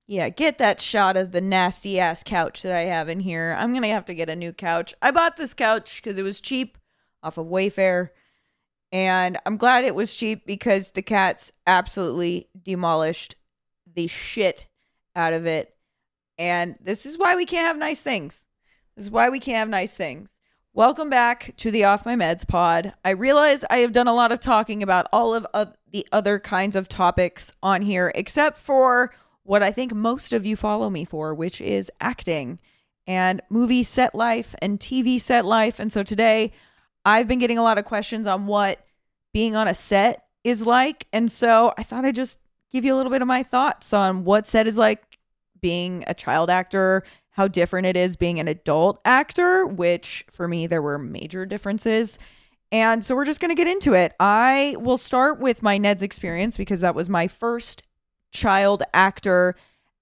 Yeah, get that shot of the nasty ass couch that I have in here. I'm going to have to get a new couch. I bought this couch because it was cheap off of Wayfair. And I'm glad it was cheap because the cats absolutely demolished the shit out of it. And this is why we can't have nice things. This is why we can't have nice things. Welcome back to the Off My Meds pod. I realize I have done a lot of talking about all of the other kinds of topics on here, except for what I think most of you follow me for, which is acting and movie set life and TV set life. And so today I've been getting a lot of questions on what being on a set is like. And so I thought I'd just give you a little bit of my thoughts on what set is like being a child actor, how different it is being an adult actor, which for me, there were major differences. And so we're just going to get into it. I will start with my Neds experience because that was my first child actor.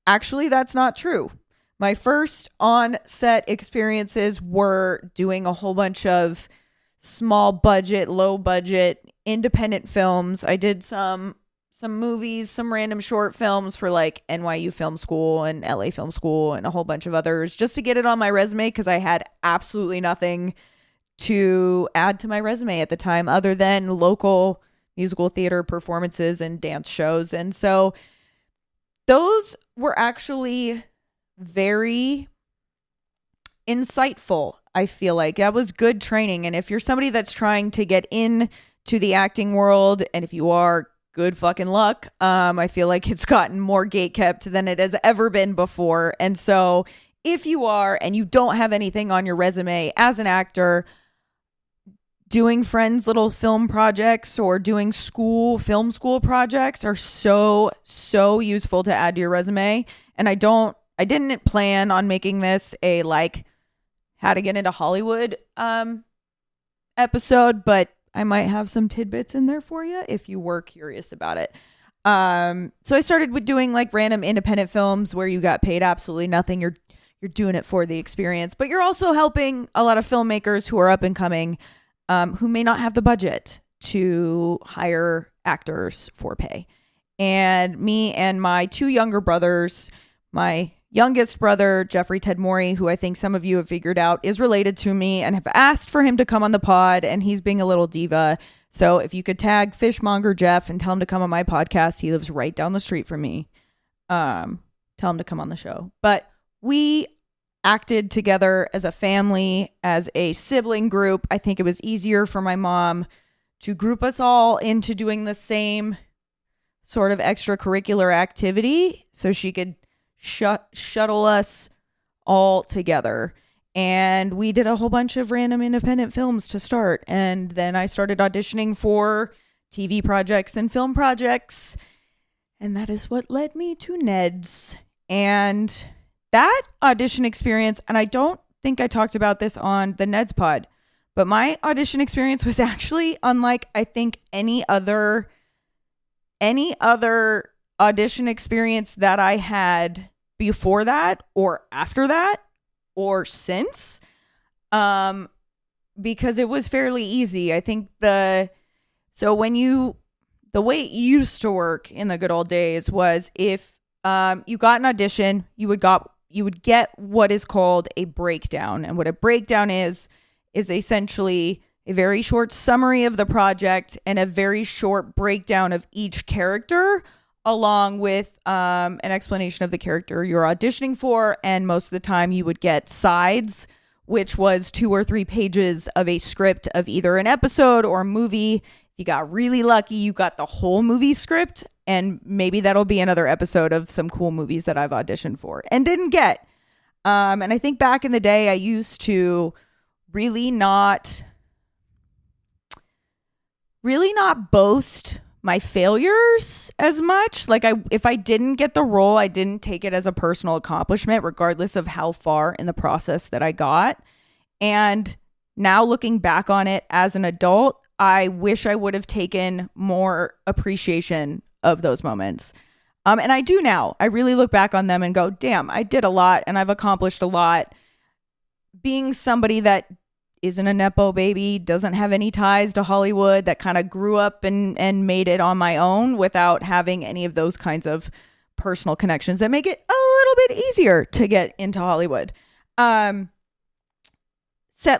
Actually, that's not true. My first on set experiences were doing a whole bunch of small budget, low budget, independent films. I did some movies, some random short films for like NYU Film School and LA Film School and a whole bunch of others just to get it on my resume because I had absolutely nothing to add to my resume at the time other than local musical theater performances and dance shows. And so those were actually very insightful. I feel like that was good training. And if you're somebody that's trying to get in to the acting world, and if you are, good fucking luck. I feel like it's gotten more gatekept than it has ever been before. And so if you are and you don't have anything on your resume as an actor, doing friends' little film projects or doing film school projects are so useful to add to your resume. And I didn't plan on making this a like how to get into Hollywood episode, but I might have some tidbits in there for you if you were curious about it. So I started with doing like random independent films where you got paid absolutely nothing. You're doing it for the experience, but you're also helping a lot of filmmakers who are up and coming, who may not have the budget to hire actors for pay. And me and my two younger brothers, my youngest brother, Jeffrey Ted Morey, who I think some of you have figured out is related to me and have asked for him to come on the pod, and he's being a little diva. So if you could tag Fishmonger Jeff and tell him to come on my podcast, he lives right down the street from me. Tell him to come on the show. But we acted together as a family, as a sibling group. I think it was easier for my mom to group us all into doing the same sort of extracurricular activity so she could shuttle us all together. And we did a whole bunch of random independent films to start. And then I started auditioning for TV projects and film projects. And that is what led me to Neds. And that audition experience, and I don't think I talked about this on the Neds pod, but my audition experience was actually unlike, I think, any other audition experience that I had before that or after that or since, because it was fairly easy. I think the way it used to work in the good old days was if you got an audition, you would get what is called a breakdown. And what a breakdown is essentially a very short summary of the project and a very short breakdown of each character, along with an explanation of the character you're auditioning for. And most of the time you would get sides, which was 2 or 3 pages of a script of either an episode or a movie. If you got really lucky, you got the whole movie script. And maybe that'll be another episode of some cool movies that I've auditioned for and didn't get. And I think back in the day, I used to really not boast my failures as much. Like if I didn't get the role, I didn't take it as a personal accomplishment, regardless of how far in the process that I got. And now looking back on it as an adult, I wish I would have taken more appreciation of those moments. And I do now. I really look back on them and go, damn, I did a lot and I've accomplished a lot. Being somebody that isn't a Nepo baby, doesn't have any ties to Hollywood, that kind of grew up and made it on my own without having any of those kinds of personal connections that make it a little bit easier to get into Hollywood. Set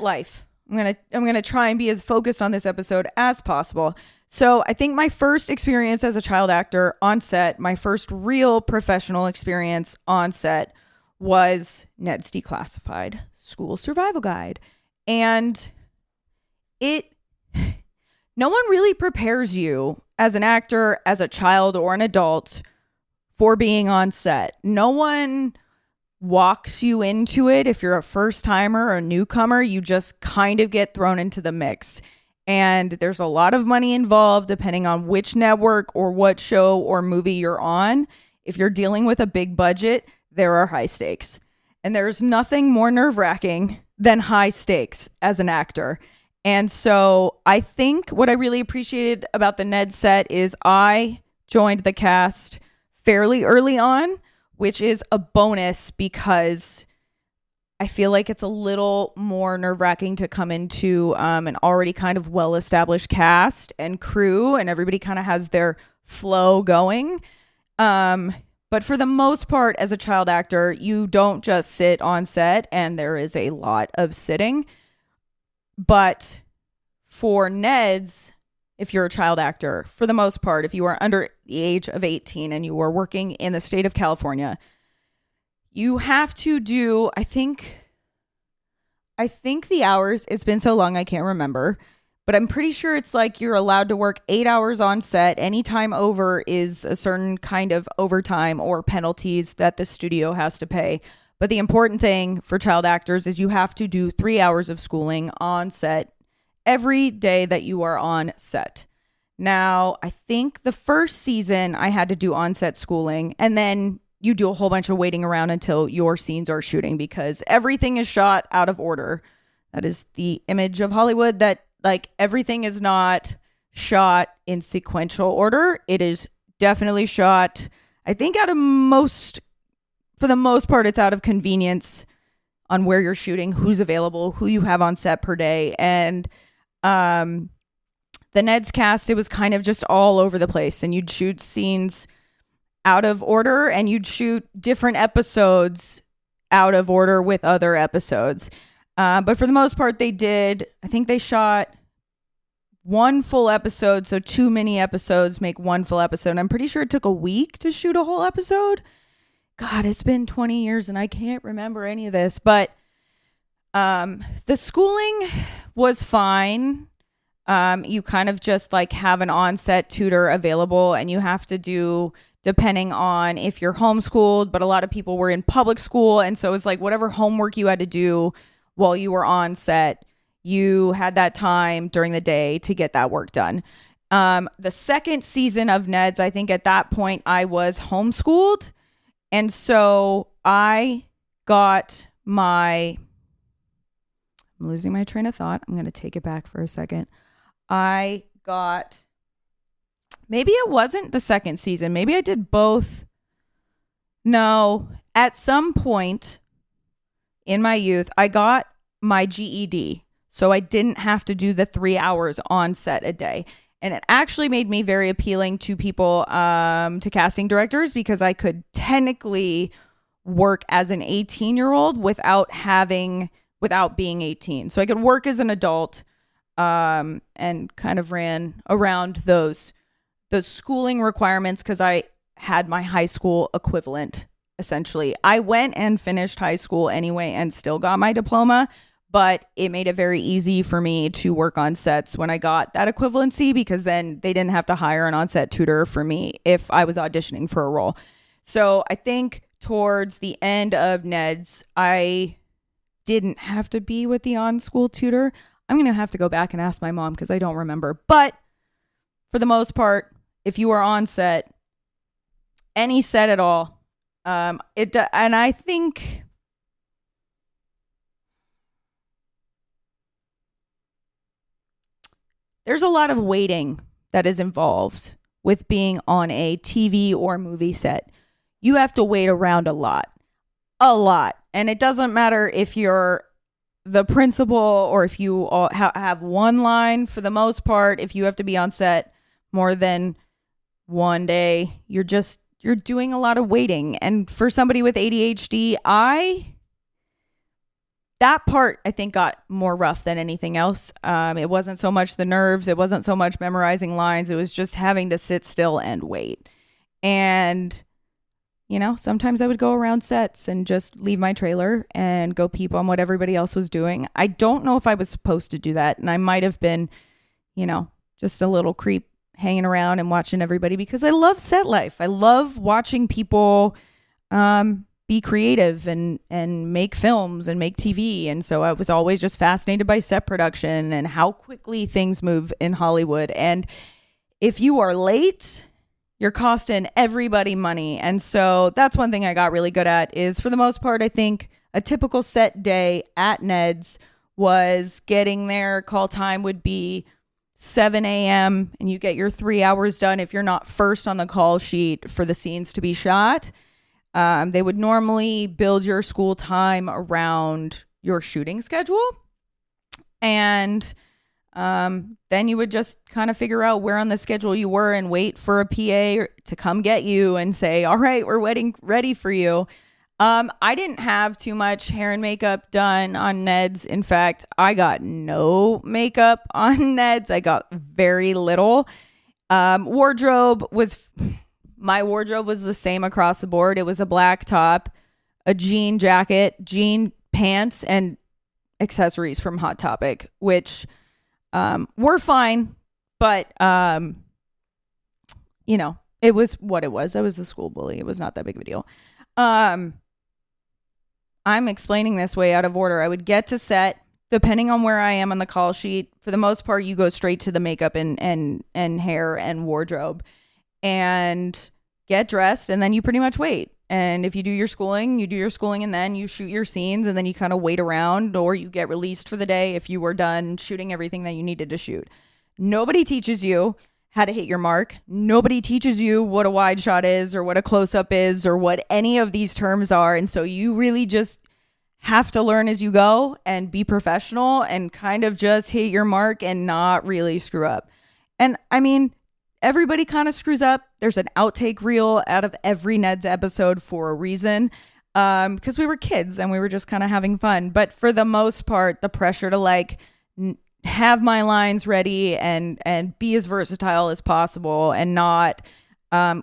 life. I'm gonna try and be as focused on this episode as possible. So I think my first experience as a child actor on set, my first real professional experience on set, was Ned's Declassified School Survival Guide. And no one really prepares you as an actor, as a child or an adult, for being on set. No one walks you into it. If you're a first timer or a newcomer, you just kind of get thrown into the mix. And there's a lot of money involved depending on which network or what show or movie you're on. If you're dealing with a big budget, there are high stakes. And there's nothing more nerve-wracking than high stakes as an actor. And so I think what I really appreciated about the Ned set is I joined the cast fairly early on, which is a bonus because I feel like it's a little more nerve-wracking to come into an already kind of well-established cast and crew, and everybody kind of has their flow going. But for the most part, as a child actor, you don't just sit on set, and there is a lot of sitting. But for Neds, if you're a child actor, for the most part, if you are under the age of 18 and you are working in the state of California, you have to do, I think the hours, it's been so long I can't remember, but I'm pretty sure it's like you're allowed to work 8 hours on set. Any time over is a certain kind of overtime or penalties that the studio has to pay. But the important thing for child actors is you have to do 3 hours of schooling on set every day that you are on set. Now, I think the first season I had to do on-set schooling, and then you do a whole bunch of waiting around until your scenes are shooting because everything is shot out of order. That is the image of Hollywood, that like everything is not shot in sequential order. It is definitely shot, I think for the most part, it's out of convenience on where you're shooting, who's available, who you have on set per day. And the Neds cast, it was kind of just all over the place, and you'd shoot scenes out of order and you'd shoot different episodes out of order with other episodes. But for the most part, I think they shot one full episode. So 2 mini episodes make one full episode. I'm pretty sure it took a week to shoot a whole episode. God, it's been 20 years and I can't remember any of this, but the schooling was fine. You kind of just like have an on-set tutor available, and you have to do, depending on if you're homeschooled, but a lot of people were in public school. And so it was like whatever homework you had to do while you were on set, you had that time during the day to get that work done. The second season of Neds, I think at that point I was homeschooled. And so I'm losing my train of thought. I'm going to take it back for a second. Maybe it wasn't the second season. Maybe I did both. No, at some point in my youth, I got my GED. So I didn't have to do the 3 hours on set a day. And it actually made me very appealing to people, to casting directors, because I could technically work as an 18-year-old without being 18. So I could work as an adult, and kind of ran around those schooling requirements because I had my high school equivalent, essentially. I went and finished high school anyway and still got my diploma, but it made it very easy for me to work on sets when I got that equivalency, because then they didn't have to hire an on-set tutor for me if I was auditioning for a role. So I think towards the end of Neds, I didn't have to be with the on-school tutor. I'm going to have to go back and ask my mom because I don't remember. But for the most part, if you are on set, any set at all, and I think there's a lot of waiting that is involved with being on a TV or movie set. You have to wait around a lot. And it doesn't matter if you're the principal or if you have one line. For the most part, if you have to be on set more than one day, you're you're doing a lot of waiting. And for somebody with ADHD, that part I think got more rough than anything else. It wasn't so much the nerves. It wasn't so much memorizing lines. It was just having to sit still and wait. And, you know, sometimes I would go around sets and just leave my trailer and go peep on what everybody else was doing. I don't know if I was supposed to do that. And I might have been, you know, just a little creep hanging around and watching everybody, because I love set life. I love watching people be creative and make films and make TV. And so I was always just fascinated by set production and how quickly things move in Hollywood. And if you are late, you're costing everybody money. And so that's one thing I got really good at is, for the most part, I think a typical set day at Neds was getting there. Call time would be 7 a.m. and you get your 3 hours done if you're not first on the call sheet for the scenes to be shot. They would normally build your school time around your shooting schedule. And then you would just kind of figure out where on the schedule you were and wait for a PA to come get you and say, all right, we're ready for you. I didn't have too much hair and makeup done on Neds. In fact, I got no makeup on Neds. I got very little. My wardrobe was the same across the board. It was a black top, a jean jacket, jean pants, and accessories from Hot Topic, which were fine, but you know, it was what it was. I was a school bully. It was not that big of a deal. I'm explaining this way out of order. I would get to set, depending on where I am on the call sheet. For the most part, you go straight to the makeup and hair and wardrobe and get dressed, and then you pretty much wait. And if you do your schooling, and then you shoot your scenes, and then you kind of wait around, or you get released for the day if you were done shooting everything that you needed to shoot. Nobody teaches you how to hit your mark. Nobody teaches you what a wide shot is or what a close-up is or what any of these terms are. And so you really just have to learn as you go and be professional and kind of just hit your mark and not really screw up. And I mean, everybody kind of screws up. There's an outtake reel out of every Neds episode for a reason, because we were kids and we were just kind of having fun. But for the most part, the pressure to like have my lines ready and be as versatile as possible and not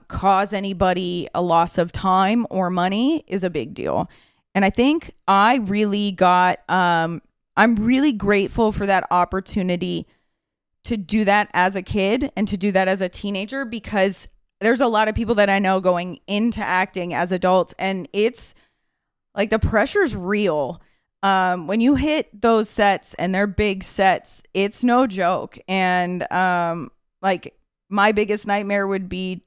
cause anybody a loss of time or money is a big deal. And I think I really got, I'm really grateful for that opportunity to do that as a kid and to do that as a teenager, because there's a lot of people that I know going into acting as adults, and it's like the pressure's real. When you hit those sets, and they're big sets, it's no joke. And like my biggest nightmare would be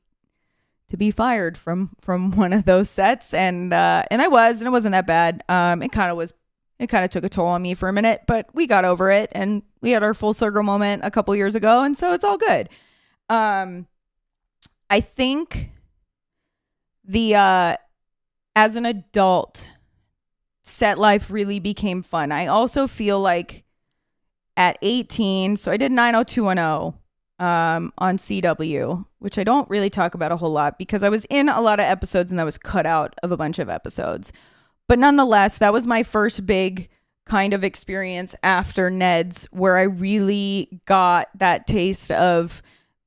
to be fired from one of those sets, and it wasn't that bad. It kind of took a toll on me for a minute, but we got over it, and we had our full circle moment a couple years ago, and so it's all good. I think as an adult, set life really became fun. I also feel like at 18, so I did 90210 on CW, which I don't really talk about a whole lot because I was in a lot of episodes and I was cut out of a bunch of episodes. But nonetheless, that was my first big kind of experience after Neds, where I really got that taste of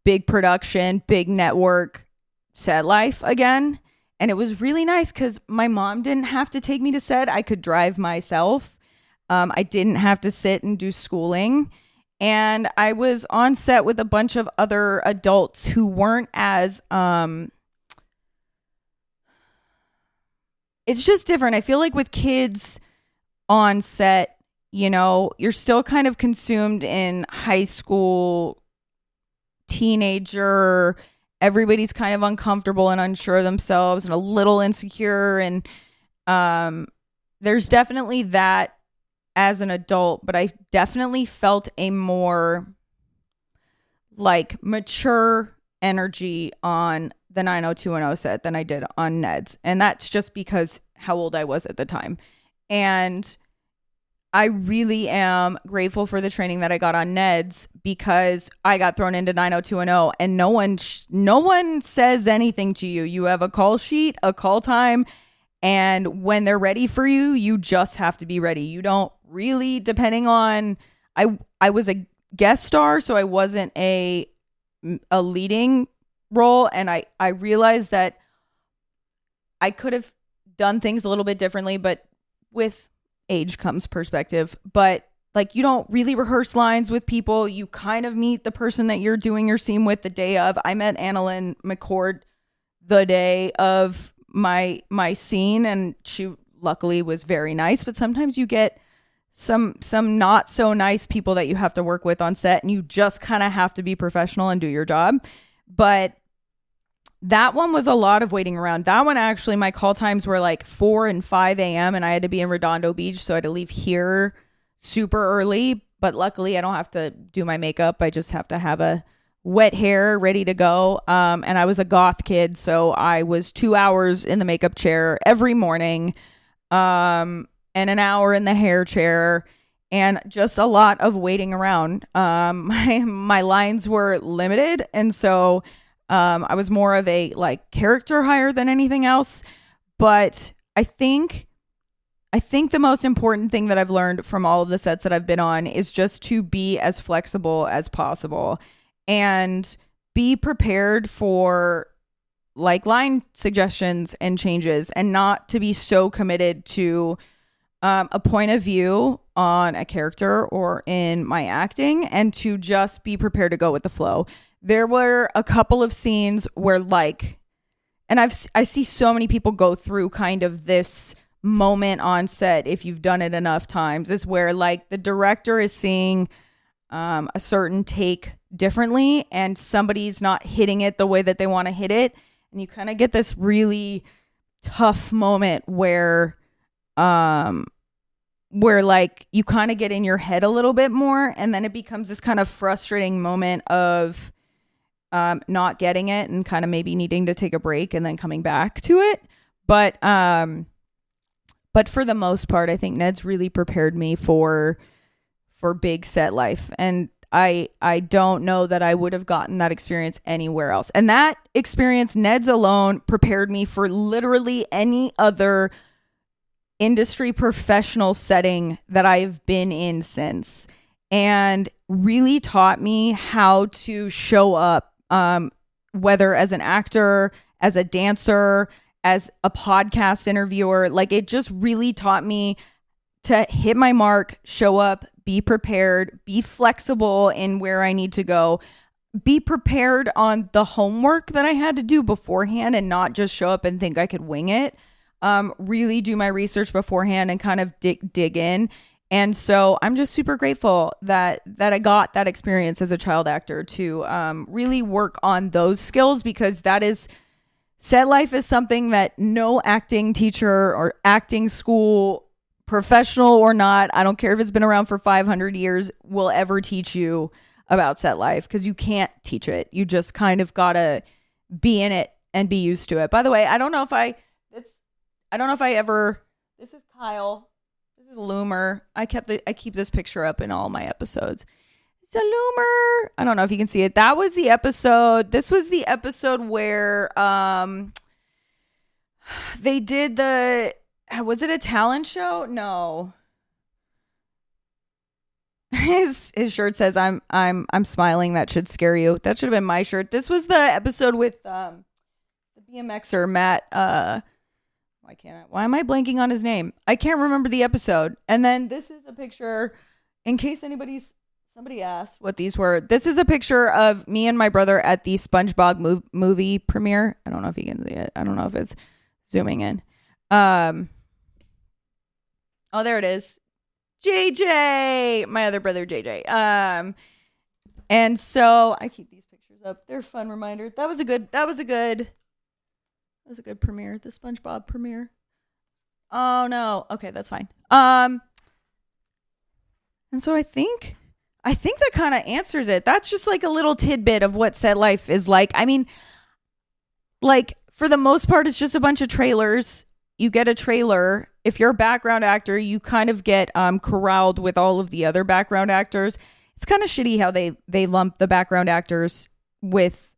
big production, big network set life again. And it was really nice because my mom didn't have to take me to set. I could drive myself. I didn't have to sit and do schooling. And I was on set with a bunch of other adults who weren't as... it's just different. I feel like with kids on set, you know, you're still kind of consumed in high school, teenager. Everybody's kind of uncomfortable and unsure of themselves and a little insecure. And there's definitely that as an adult, but I definitely felt a more like mature energy on the 90210 set than I did on Neds. And that's just because how old I was at the time. And I really am grateful for the training that I got on Neds, because I got thrown into 90210, and no one says anything to you. You have a call sheet, a call time, and when they're ready for you, you just have to be ready. You don't really, depending on, I was a guest star, so I wasn't a leading role, and I realized that I could have done things a little bit differently, but with age comes perspective. But like, you don't really rehearse lines with people. You kind of meet the person that you're doing your scene with the day of. I met Annalyn McCord the day of my scene, and she luckily was very nice. But sometimes you get some not so nice people that you have to work with on set, and you just kind of have to be professional and do your job. But that one was a lot of waiting around. That one, actually, my call times were like 4 and 5 a.m. and I had to be in Redondo Beach, so I had to leave here super early. But luckily, I don't have to do my makeup. I just have to have a wet hair ready to go. And I was a goth kid, so I was 2 hours in the makeup chair every morning, and an hour in the hair chair, and just a lot of waiting around. My lines were limited, and so I was more of a like character hire than anything else. But I think the most important thing that I've learned from all of the sets that I've been on is just to be as flexible as possible and be prepared for like line suggestions and changes, and not to be so committed to a point of view on a character or in my acting, and to just be prepared to go with the flow. There were a couple of scenes where like, and I see so many people go through kind of this moment on set, if you've done it enough times, is where like the director is seeing a certain take differently, and somebody's not hitting it the way that they want to hit it. And you kind of get this really tough moment where like you kind of get in your head a little bit more, and then it becomes this kind of frustrating moment of not getting it and kind of maybe needing to take a break and then coming back to it. But for the most part, I think Ned's really prepared me for big set life. And I don't know that I would have gotten that experience anywhere else. And that experience, Ned's alone, prepared me for literally any other industry professional setting that I've been in since, and really taught me how to show up, whether as an actor, as a dancer, as a podcast interviewer. Like, it just really taught me to hit my mark, show up, be prepared, be flexible in where I need to go, be prepared on the homework that I had to do beforehand, and not just show up and think I could wing it. Really do my research beforehand and kind of dig in. And so I'm just super grateful that I got that experience as a child actor to really work on those skills, because that is, set life is something that no acting teacher or acting school, professional or not, I don't care if it's been around for 500 years, will ever teach you about set life, because you can't teach it. You just kind of gotta be in it and be used to it. By the way, I don't know if I ever, this is Kyle. This is Loomer. I keep this picture up in all my episodes. It's a Loomer. I don't know if you can see it. That was the episode. This was the episode where they did was it a talent show? No. His shirt says I'm smiling. That should scare you. That should have been my shirt. This was the episode with the BMXer Matt why am I blanking on his name? I can't remember the episode. And then this is a picture, in case somebody asked what these were. This is a picture of me and my brother at the SpongeBob movie premiere. I don't know if you can see it. I don't know if it's zooming in. Oh, there it is. JJ, my other brother JJ. And so I keep these pictures up. They're a fun reminder. That was a good premiere, the SpongeBob premiere. Oh no. Okay, that's fine. And so I think that kind of answers it. That's just like a little tidbit of what set life is like. I mean, like, for the most part, it's just a bunch of trailers you get a trailer. If you're a background actor, you kind of get corralled with all of the other background actors. It's kind of shitty how they lump the background actors with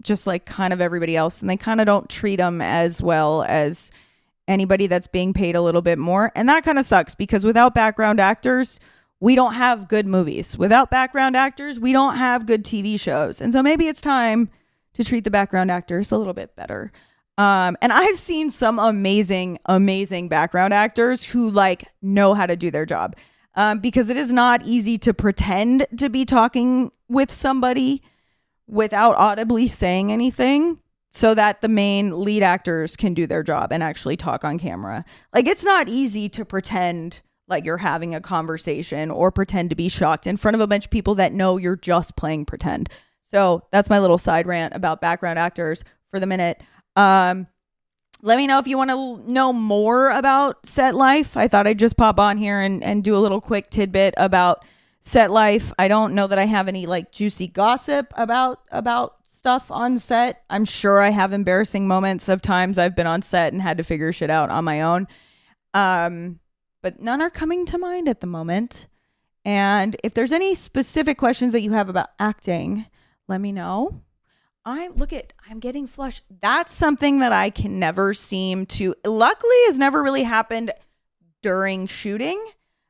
just like kind of everybody else, and they kind of don't treat them as well as anybody that's being paid a little bit more. And that kind of sucks, because without background actors, we don't have good movies. Without background actors, we don't have good TV shows. And so maybe it's time to treat the background actors a little bit better. And I've seen some amazing background actors who like know how to do their job. Because it is not easy to pretend to be talking with somebody without audibly saying anything, so that the main lead actors can do their job and actually talk on camera. Like, it's not easy to pretend like you're having a conversation or pretend to be shocked in front of a bunch of people that know you're just playing pretend. So that's my little side rant about background actors for the minute. Let me know if you want to know more about set life. I thought I'd just pop on here and do a little quick tidbit about set life. I don't know that I have any like juicy gossip about stuff on set. I'm sure I have embarrassing moments of times I've been on set and had to figure shit out on my own. But none are coming to mind at the moment. And if there's any specific questions that you have about acting, let me know. I'm getting flushed. That's something that I can never seem to, luckily has never really happened during shooting.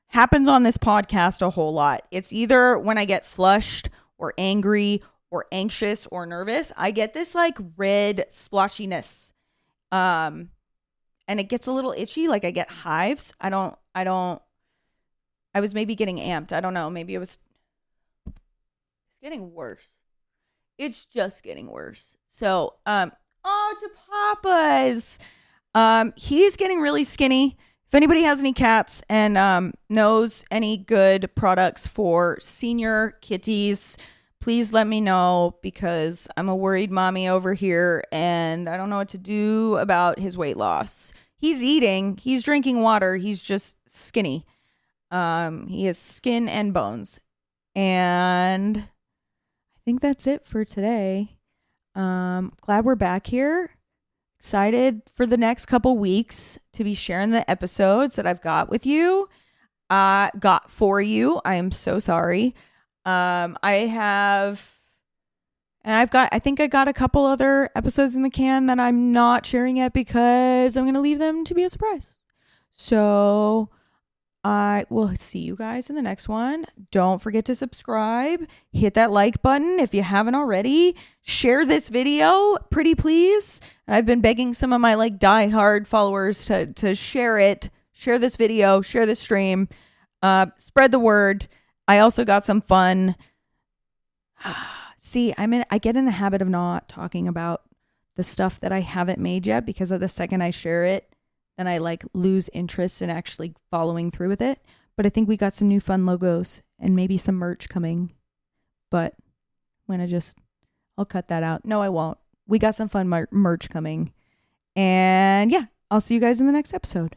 Happens on this podcast a whole lot. It's either when I get flushed or angry or anxious or nervous, I get this like red splotchiness. And it gets a little itchy. Like I get hives. I was maybe getting amped. I don't know. Maybe it's getting worse. It's just getting worse. So, to Papa's. He's getting really skinny. If anybody has any cats and knows any good products for senior kitties, please let me know, because I'm a worried mommy over here and I don't know what to do about his weight loss. He's eating, he's drinking water, he's just skinny. He has skin and bones. And I think that's it for today. Glad we're back here. Excited for the next couple weeks to be sharing the episodes that I've got with you. Got for you. I am so sorry. I think I got a couple other episodes in the can that I'm not sharing yet, because I'm going to leave them to be a surprise. So I will see you guys in the next one. Don't forget to subscribe. Hit that like button if you haven't already. Share this video, pretty please. I've been begging some of my like diehard followers to share it. Share this video. Share this stream. Spread the word. I also got some fun. See, I get in the habit of not talking about the stuff that I haven't made yet, because of the second I share it, then I like lose interest in actually following through with it. But I think we got some new fun logos and maybe some merch coming. But I'll cut that out. No, I won't. We got some fun merch coming. And yeah, I'll see you guys in the next episode.